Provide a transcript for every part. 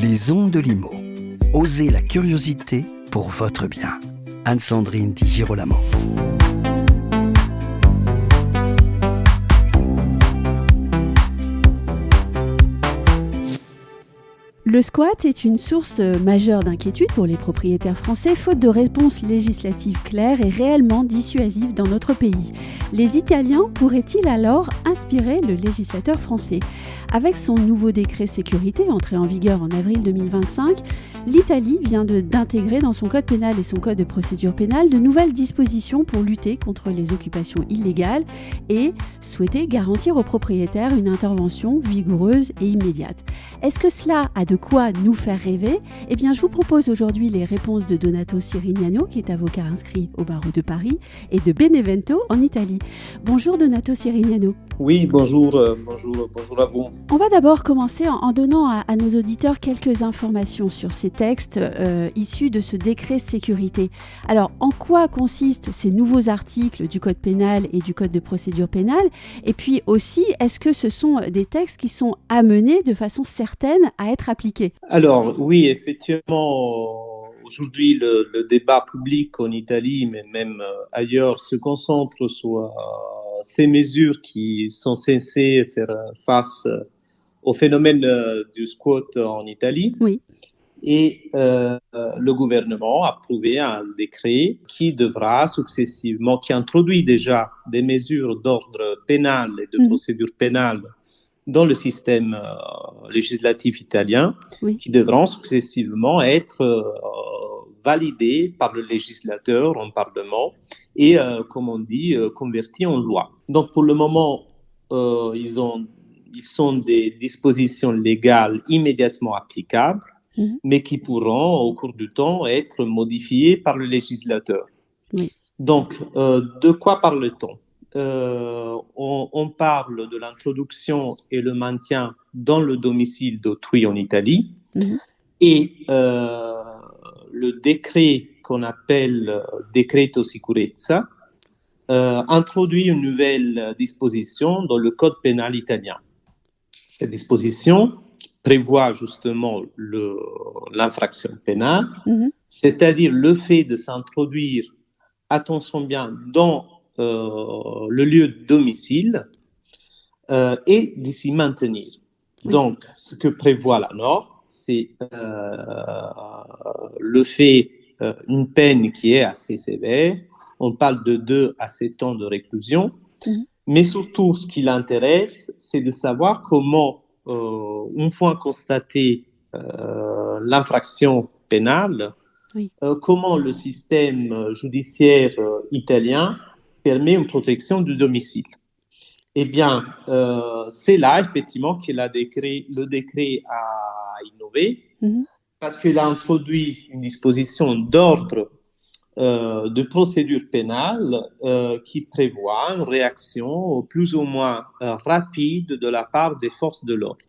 Les ondes de Limo. Osez la curiosité pour votre bien. Anne-Sandrine Di Girolamo. Le squat est une source majeure d'inquiétude pour les propriétaires français, faute de réponses législatives claires et réellement dissuasives dans notre pays. Les Italiens pourraient-ils alors inspirer le législateur français ? Avec son nouveau décret sécurité, entré en vigueur en avril 2025, l'Italie vient d'intégrer dans son code pénal et son code de procédure pénale de nouvelles dispositions pour lutter contre les occupations illégales et souhaiter garantir aux propriétaires une intervention vigoureuse et immédiate. Est-ce que cela a de quoi nous faire rêver ? Eh bien, je vous propose aujourd'hui les réponses de Donato Cirignano, qui est avocat inscrit au barreau de Paris, et de Benevento en Italie. Bonjour Donato Cirignano. Oui, bonjour à vous. On va d'abord commencer en donnant à nos auditeurs quelques informations sur ces textes issus de ce décret sécurité. Alors, en quoi consistent ces nouveaux articles du Code pénal et du Code de procédure pénale ? Et puis aussi, est-ce que ce sont des textes qui sont amenés de façon certaine à être appliqués ? Alors, oui, effectivement, aujourd'hui, le débat public en Italie, mais même ailleurs, se concentre sur ces mesures qui sont censées faire face au phénomène du squat en Italie. Oui. Et le gouvernement a approuvé un décret qui devra successivement, qui introduit déjà des mesures d'ordre pénal et de procédure pénale dans le système législatif italien, oui, qui devront successivement être validés par le législateur en Parlement et, comme on dit, convertis en loi. Donc, pour le moment, ils sont des dispositions légales immédiatement applicables, mais qui pourront, au cours du temps, être modifiées par le législateur. Oui. Donc, de quoi parle-t-on ? On parle de l'introduction et le maintien dans le domicile d'autrui en Italie, et le décret qu'on appelle Decreto Sicurezza introduit une nouvelle disposition dans le code pénal italien. Cette disposition prévoit justement l'infraction pénale, c'est-à-dire le fait de s'introduire, attention bien, dans le lieu de domicile et d'y s'y maintenir. Oui. Donc, ce que prévoit la norme, c'est le fait, une peine qui est assez sévère. On parle de 2 à 7 ans de réclusion. Mais surtout, ce qui l'intéresse, c'est de savoir comment, une fois constatée l'infraction pénale, oui, comment le système judiciaire italien permet une protection du domicile. Eh bien, c'est là, effectivement, que le décret a innové, parce qu'il a introduit une disposition d'ordre de procédure pénale qui prévoit une réaction plus ou moins rapide de la part des forces de l'ordre.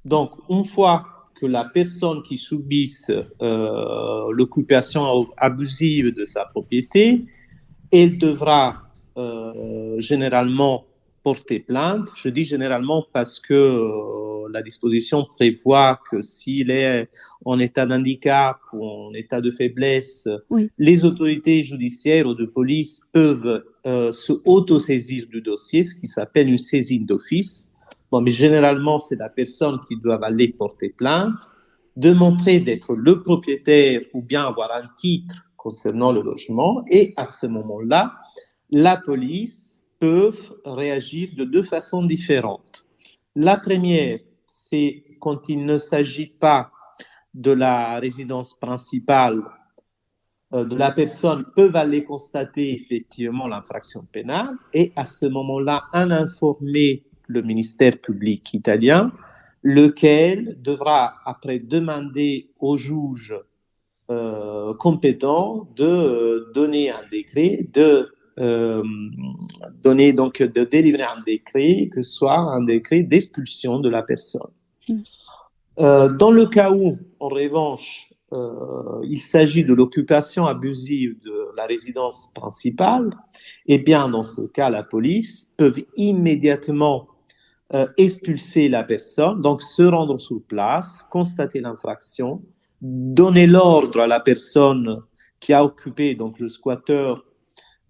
Donc, une fois que la personne qui subisse l'occupation abusive de sa propriété, elle devra généralement porter plainte. Je dis généralement parce que la disposition prévoit que s'il est en état d'handicap ou en état de faiblesse, oui, les autorités judiciaires ou de police peuvent se auto-saisir du dossier, ce qui s'appelle une saisine d'office. Bon, mais généralement, c'est la personne qui doit aller porter plainte, démontrer d'être le propriétaire ou bien avoir un titre concernant le logement, et à ce moment-là, la police peut réagir de 2 façons différentes. La première, c'est quand il ne s'agit pas de la résidence principale de la personne, peuvent aller constater effectivement l'infraction pénale et à ce moment-là, en informer le ministère public italien, lequel devra après demander au juge compétent de donner un décret, de délivrer un décret, que ce soit un décret d'expulsion de la personne. Dans le cas où, en revanche, il s'agit de l'occupation abusive de la résidence principale, eh bien, dans ce cas, la police peut immédiatement expulser la personne, donc se rendre sur place, constater l'infraction, donner l'ordre à la personne qui a occupé, donc le squatteur,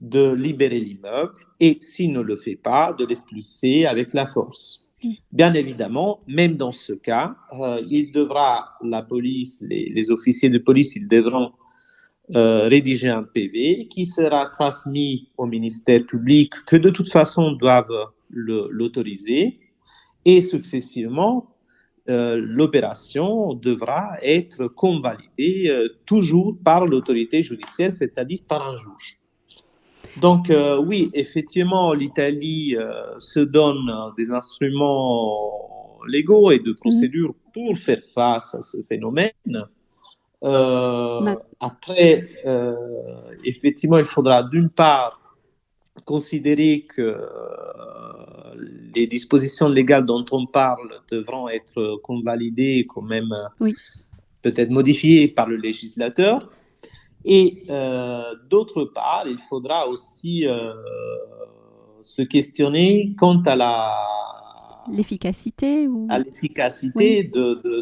de libérer l'immeuble et s'il ne le fait pas, de l'expulser avec la force. Bien évidemment, même dans ce cas, la police, les officiers de police, ils devront rédiger un PV qui sera transmis au ministère public, que de toute façon doivent l'autoriser, et successivement, l'opération devra être convalidée toujours par l'autorité judiciaire, c'est-à-dire par un juge. Donc oui, effectivement, l'Italie se donne des instruments légaux et de procédures pour faire face à ce phénomène. Après, effectivement, il faudra d'une part considérer que les dispositions légales dont on parle devront être convalidées, quand même peut-être modifiées par le législateur. Et d'autre part, il faudra aussi se questionner quant à l'efficacité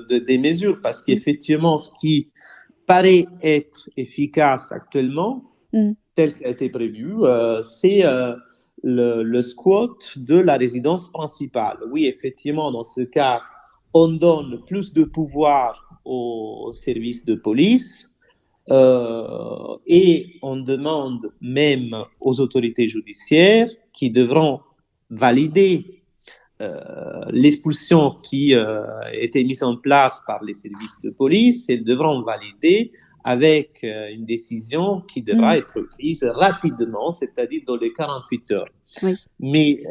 des mesures, parce qu'effectivement, ce qui paraît être efficace actuellement, tel qu'a été prévu, c'est le squat de la résidence principale. Oui, effectivement, dans ce cas, on donne plus de pouvoir aux services de police et on demande même aux autorités judiciaires qui devront valider l'expulsion qui était mise en place par les services de police, elles devront valider avec une décision qui devra être prise rapidement, c'est-à-dire dans les 48 heures. Oui. Mais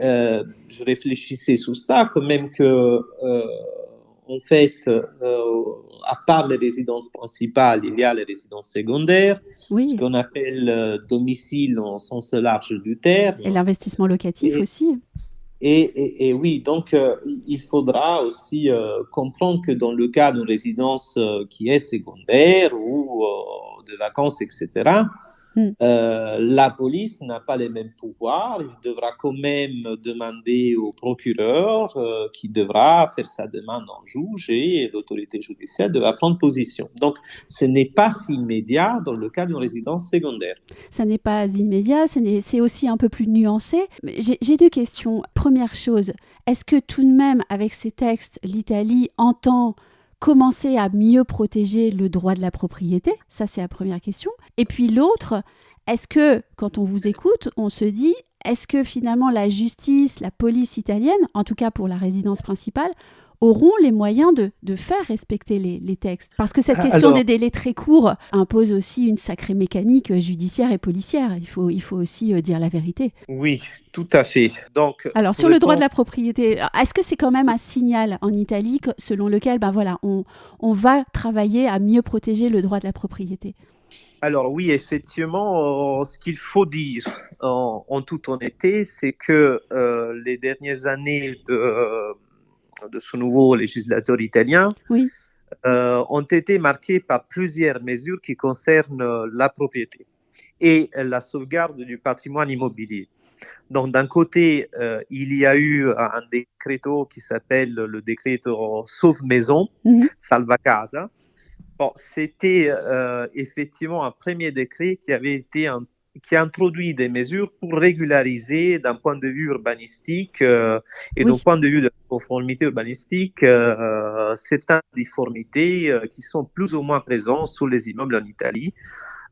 je réfléchissais sur ça, quand même que, en fait, à part les résidences principales, il y a les résidences secondaires, ce qu'on appelle domicile en sens large du terme. Et l'investissement locatif aussi. Et oui, donc il faudra aussi comprendre que dans le cas d'une résidence qui est secondaire ou de vacances, etc., la police n'a pas les mêmes pouvoirs. Il devra quand même demander au procureur qui devra faire sa demande en juge et l'autorité judiciaire devra prendre position. Donc, ce n'est pas si immédiat dans le cas d'une résidence secondaire. Ça n'est pas immédiat, c'est aussi un peu plus nuancé. J'ai deux questions. Première chose, est-ce que tout de même, avec ces textes, l'Italie entend commencer à mieux protéger le droit de la propriété? Ça, c'est la première question. Et puis l'autre, est-ce que, quand on vous écoute, on se dit, est-ce que finalement la justice, la police italienne, en tout cas pour la résidence principale, auront les moyens de faire respecter les textes? Parce que cette question des délais très courts impose aussi une sacrée mécanique judiciaire et policière. Il faut aussi dire la vérité. Oui, tout à fait. Donc, alors, sur le droit de la propriété, est-ce que c'est quand même un signal en Italie selon lequel on va travailler à mieux protéger le droit de la propriété? Alors oui, effectivement, ce qu'il faut dire en toute honnêteté, c'est que les dernières années de ce nouveau législateur italien ont été marquées par plusieurs mesures qui concernent la propriété et la sauvegarde du patrimoine immobilier. Donc d'un côté, il y a eu un décreto qui s'appelle le décreto Sauve-Maison, Salva Casa. Bon, c'était effectivement un premier décret qui a introduit des mesures pour régulariser d'un point de vue urbanistique et d'un point de vue de conformité urbanistique certaines difformités qui sont plus ou moins présentes sur les immeubles en Italie,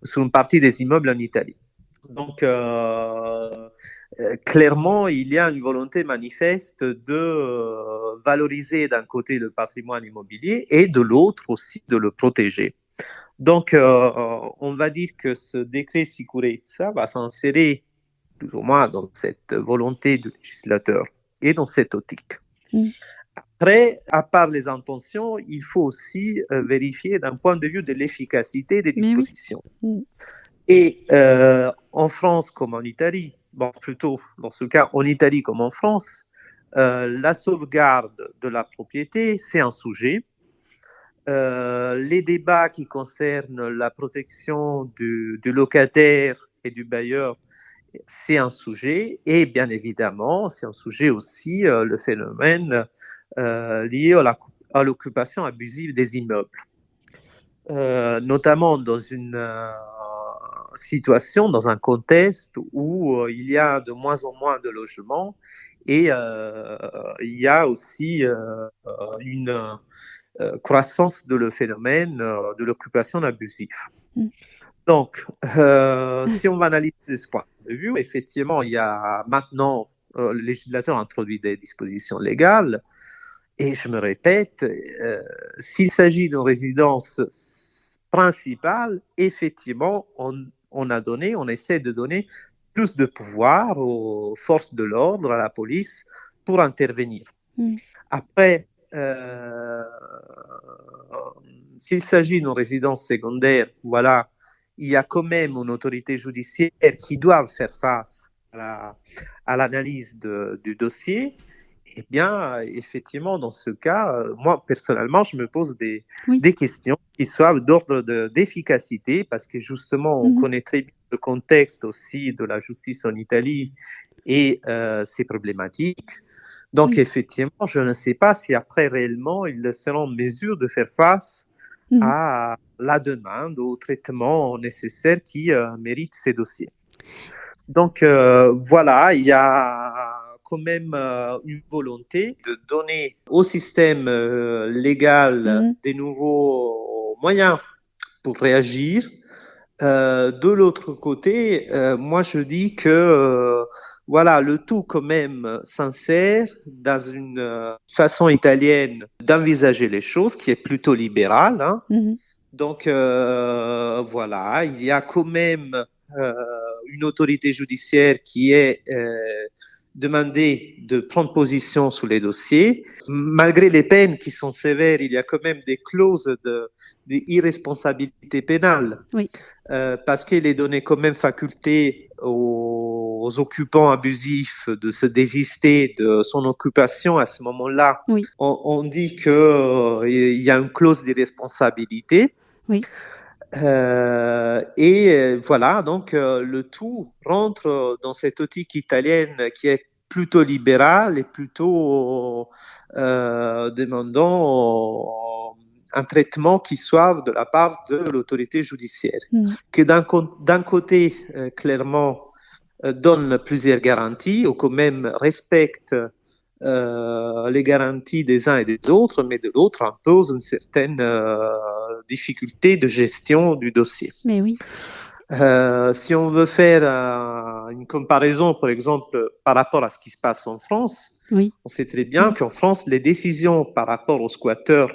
sur une partie des immeubles en Italie. Donc, clairement, il y a une volonté manifeste de valoriser d'un côté le patrimoine immobilier et de l'autre aussi de le protéger. Donc, on va dire que ce décret Sicurezza va s'insérer plus ou moins dans cette volonté du législateur et dans cette optique. Après, à part les intentions, il faut aussi vérifier d'un point de vue de l'efficacité des dispositions. Et en France comme en Italie, bon, plutôt dans ce cas en Italie comme en France, la sauvegarde de la propriété, c'est un sujet. Les débats qui concernent la protection du locataire et du bailleur c'est un sujet, et bien évidemment, c'est un sujet aussi le phénomène lié à l'occupation abusive des immeubles, notamment dans une situation, dans un contexte où il y a de moins en moins de logements et il y a aussi une croissance de le phénomène de l'occupation abusive. Donc, si on va analyser ce point de vue, effectivement, il y a maintenant, le législateur a introduit des dispositions légales, et je me répète, s'il s'agit d'une résidence principale, effectivement, on essaie de donner plus de pouvoir aux forces de l'ordre, à la police, pour intervenir. Après, s'il s'agit d'une résidence secondaire, voilà, il y a quand même une autorité judiciaire qui doit faire face à l'analyse du dossier. Eh bien, effectivement, dans ce cas, moi, personnellement, je me pose des questions qui soient d'ordre d'efficacité, parce que justement, on connaît très bien le contexte aussi de la justice en Italie et ses problématiques. Donc, effectivement, je ne sais pas si après, réellement, ils seront en mesure de faire face à la demande, au traitement nécessaire qui mérite ces dossiers. Donc, voilà, il y a quand même une volonté de donner au système légal des nouveaux moyens pour réagir. De l'autre côté, moi je dis que voilà, le tout quand même s'insère dans une façon italienne d'envisager les choses qui est plutôt libérale. Hein. Donc voilà, il y a quand même une autorité judiciaire qui est demandée de prendre position sur les dossiers. Malgré les peines qui sont sévères, il y a quand même des clauses d'irresponsabilité pénale, parce qu'il est donné quand même faculté aux occupants abusifs de se désister de son occupation à ce moment-là. On dit qu'il y a une clause d'irresponsabilité. Et voilà, donc le tout rentre dans cette optique italienne qui est plutôt libérale et plutôt demandant un traitement qui soit de la part de l'autorité judiciaire, que d'un côté, clairement, donne plusieurs garanties, ou quand même respecte les garanties des uns et des autres, mais de l'autre impose une certaine difficulté de gestion du dossier. Mais oui. Si on veut faire une comparaison, par exemple, par rapport à ce qui se passe en France, on sait très bien qu'en France, les décisions par rapport aux squatteurs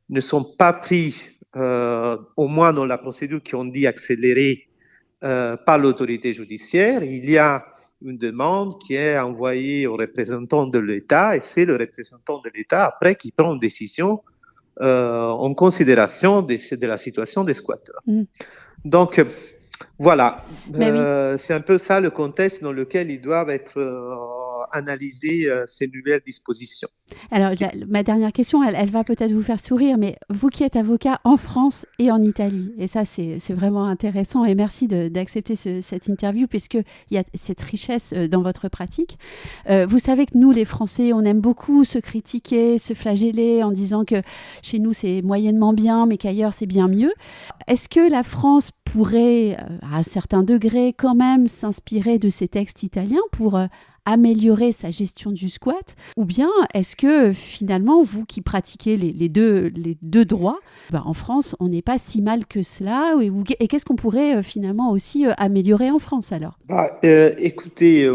ne sont pas prises, au moins dans la procédure qu'on dit accélérée, par l'autorité judiciaire. Il y a une demande qui est envoyée au représentant de l'État, et c'est le représentant de l'État après qui prend une décision en considération de la situation des squatteurs. Donc voilà, c'est un peu ça le contexte dans lequel ils doivent être analysées ces nouvelles dispositions. Alors, ma dernière question, elle va peut-être vous faire sourire, mais vous qui êtes avocat en France et en Italie, et ça c'est vraiment intéressant, et merci d'accepter cette interview, puisqu'il y a cette richesse dans votre pratique. Vous savez que nous, les Français, on aime beaucoup se critiquer, se flageller en disant que chez nous c'est moyennement bien, mais qu'ailleurs c'est bien mieux. Est-ce que la France pourrait, à un certain degré, quand même s'inspirer de ces textes italiens pour améliorer sa gestion du squat, ou bien est-ce que finalement, vous qui pratiquez les deux droits, en France, on n'est pas si mal que cela, et qu'est-ce qu'on pourrait finalement aussi améliorer en France alors ? Écoutez,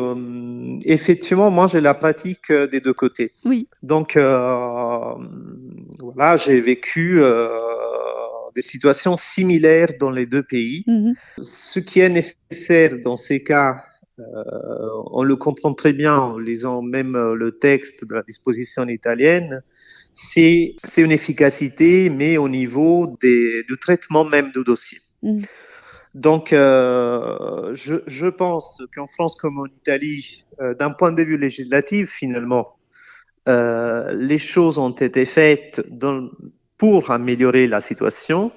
effectivement, moi j'ai la pratique des deux côtés. Oui. Donc voilà, j'ai vécu des situations similaires dans les deux pays. Ce qui est nécessaire dans ces cas, on le comprend très bien en lisant même le texte de la disposition italienne, c'est une efficacité, mais au niveau du traitement même du dossier. Donc, je pense qu'en France comme en Italie, d'un point de vue législatif, finalement, les choses ont été faites pour améliorer la situation.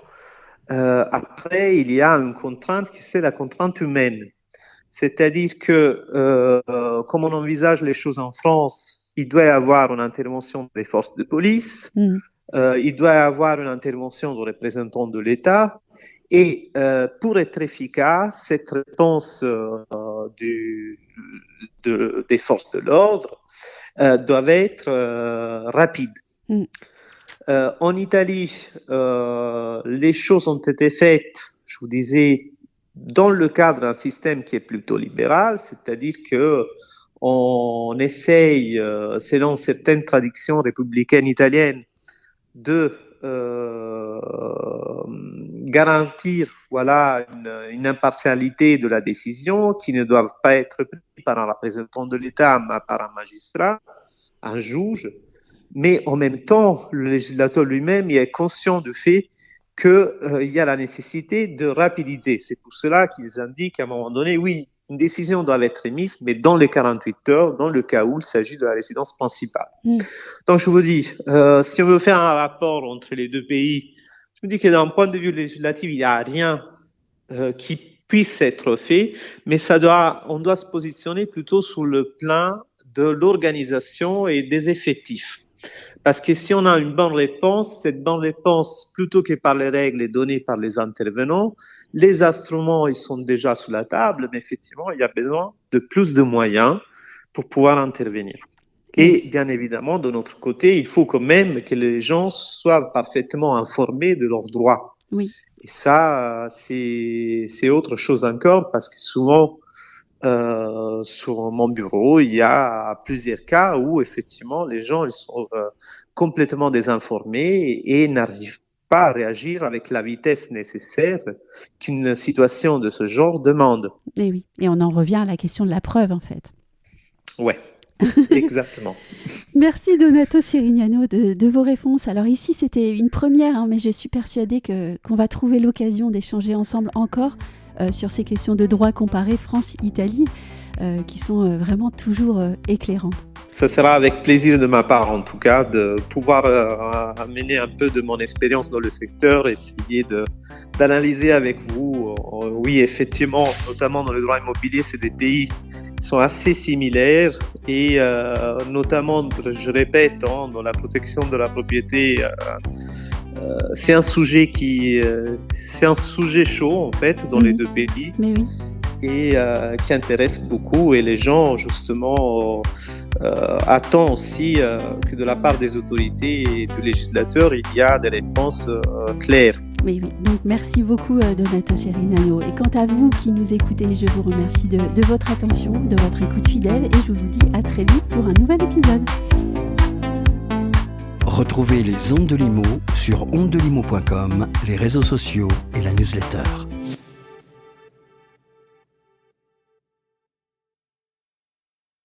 Après, il y a une contrainte qui c'est la contrainte humaine. C'est-à-dire que, comme on envisage les choses en France, il doit y avoir une intervention des forces de police, il doit y avoir une intervention des représentants de l'État, et pour être efficace, cette réponse des forces de l'ordre doit être rapide. En Italie, les choses ont été faites, je vous disais, dans le cadre d'un système qui est plutôt libéral, c'est-à-dire que on essaye, selon certaines traditions républicaines italiennes, de garantir une impartialité de la décision qui ne doit pas être prise par un représentant de l'État, mais par un magistrat, un juge. Mais en même temps, le législateur lui-même est conscient du fait qu'il y a la nécessité de rapidité. C'est pour cela qu'ils indiquent à un moment donné, oui, une décision doit être émise, mais dans les 48 heures, dans le cas où il s'agit de la résidence principale. Donc je vous dis, si on veut faire un rapport entre les deux pays, je me dis que d'un point de vue législatif, il n'y a rien qui puisse être fait, mais on doit se positionner plutôt sur le plan de l'organisation et des effectifs. Parce que si on a une bonne réponse, cette bonne réponse, plutôt que par les règles, est donnée par les intervenants. Les instruments, ils sont déjà sur la table, mais effectivement, il y a besoin de plus de moyens pour pouvoir intervenir. Et bien évidemment, de notre côté, il faut quand même que les gens soient parfaitement informés de leurs droits. Oui. Et ça, c'est autre chose encore, parce que souvent, sur mon bureau, il y a plusieurs cas où effectivement les gens ils sont complètement désinformés et n'arrivent pas à réagir avec la vitesse nécessaire qu'une situation de ce genre demande. Et oui, et on en revient à la question de la preuve en fait. Ouais. Exactement. Merci Donato Cirignano de vos réponses. Alors ici c'était une première, mais je suis persuadée qu'on va trouver l'occasion d'échanger ensemble encore sur ces questions de droit comparé France-Italie qui sont vraiment toujours éclairantes. Ça sera avec plaisir de ma part en tout cas de pouvoir amener un peu de mon expérience dans le secteur, essayer d'analyser avec vous. Oui, effectivement, notamment dans le droit immobilier, c'est des pays qui sont assez similaires et notamment, je répète, dans la protection de la propriété, c'est un sujet c'est un sujet chaud en fait dans les deux pays. Mais oui. Et qui intéresse beaucoup et les gens justement attendent aussi que de la part des autorités et du législateur il y a des réponses claires. Oui, donc merci beaucoup Donato Cirignano. Et quant à vous qui nous écoutez, je vous remercie de votre attention, de votre écoute fidèle et je vous dis à très vite pour un nouvel épisode. Retrouvez les Ondes de Limo sur ondedelimo.com, les réseaux sociaux et la newsletter.